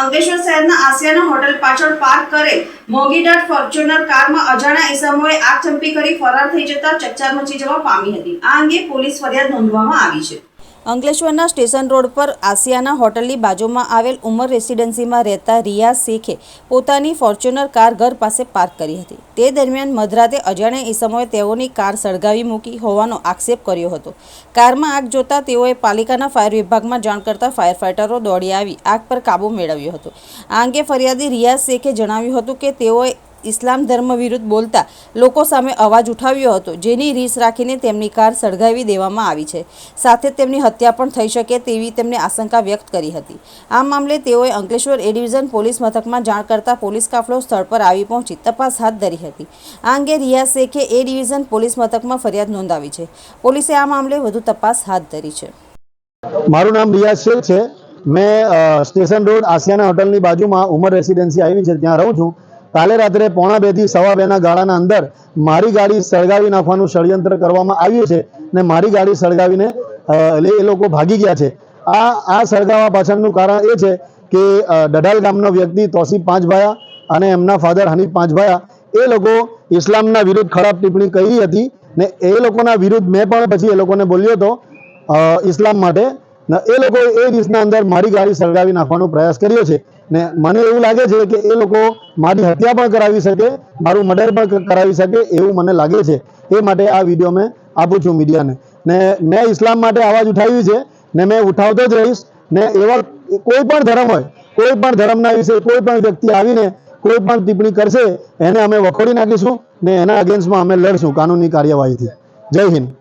અંકલેશ્વર શહેરના આસિયાના હોટલ પાછળ પાર્ક કરેલ મોંઘીદાટ ફોર્ચ્યુનર કારમાં અજાણ્યા ઈસમોએ આગ ચંપી કરી ફરાર થઈ જતા ચકચાર મચી જવા પામી હતી। આ અંગે પોલીસ ફરિયાદ નોંધવામાં આવી છે। અંકલેશ્વરના સ્ટેશન રોડ પર આસિયાના હોટલની બાજુમાં આવેલ ઉમર રેસિડેન્સીમાં રહેતા રિયાઝ શેખે પોતાની ફોર્ચ્યુનર કાર ઘર પાસે પાર્ક કરી હતી। તે દરમિયાન મધરાતે અજાણ્યા ઈસમોએ તેઓની કાર સળગાવી મૂકી હોવાનો આક્ષેપ કર્યો હતો। કારમાં આગ જોતા તેઓએ પાલિકાના ફાયર વિભાગમાં જાણ કરતા ફાયર ફાઇટરો દોડી આવી આગ પર કાબૂ મેળવ્યો હતો। આ અંગે ફરિયાદી રિયાઝ શેખે જણાવ્યું હતું કે તેઓએ ઇસ્લામ ધર્મ વિરુદ્ધ બોલતા લોકો સામે અવાજ ઉઠાવ્યો હતો, જેની રીસ રાખીને તેમની કાર સળગાવી દેવામાં આવી છે। સાથે તેમની હત્યા પણ થઈ શકે તેવી તેમને આશંકા વ્યક્ત કરી હતી। આ મામલે તેઓએ અંકલેશ્વર એ ડિવિઝન પોલીસ મથકમાં જાણ કરતા પોલીસ કાફલો સ્થળ પર આવી પહોંચી તપાસ હાથ ધરી હતી। આ અંગે રિયાઝ શેખે એ ડિવિઝન પોલીસ મથકમાં ફરિયાદ નોંધાવી છે। પોલીસે આ મામલે વધુ તપાસ હાથ ધરી છે। મારું નામ રિયાઝ શેખ છે। મેં સ્ટેશન રોડ આસિયાના હોટલની બાજુમાં ઉમર રેસિડેન્સી આવી છે, ત્યાં રહું છું। કાલે રાત્રે 1:30 થી 2:15 ગાળાના અંદર મારી ગાડી સળગાવી નાખવાનું ષડયંત્ર કરવામાં આવ્યું છે ને મારી ગાડી સળગાવીને એ લોકો ભાગી ગયા છે। આ સળગાવવા પાછળનું કારણ એ છે કે ડઢાલ ગામનો વ્યક્તિ તોસીફ પાંચભાયા અને એમના ફાધર હનીફ પાંચભાયા એ લોકો ઇસ્લામના વિરુદ્ધ ખરાબ ટિપ્પણી કરી હતી ને એ લોકોના વિરુદ્ધ મેં પણ પછી એ લોકોને બોલ્યો હતો ઇસ્લામ માટે ને એ લોકો એ રીતના અંદર મારી ગાડી સળગાવી નાખવાનો પ્રયાસ કર્યો છે ને મને એવું લાગે છે કે એ લોકો મારી હત્યા પણ કરાવી શકે, મારું મર્ડર પણ કરાવી શકે એવું મને લાગે છે। એ માટે આ વિડીયો મેં આપું છું મીડિયાને ને મેં ઇસ્લામ માટે અવાજ ઉઠાવ્યું છે ને મેં ઉઠાવતો જ રહીશ ને એવા કોઈ પણ ધર્મ હોય, કોઈ પણ ધર્મના વિશે કોઈ પણ વ્યક્તિ આવીને કોઈ પણ ટિપ્પણી કરશે એને અમે વખોડી નાખીશું ને એના અગેન્સ્ટમાં અમે લડશું કાનૂની કાર્યવાહીથી। જય હિન્દ।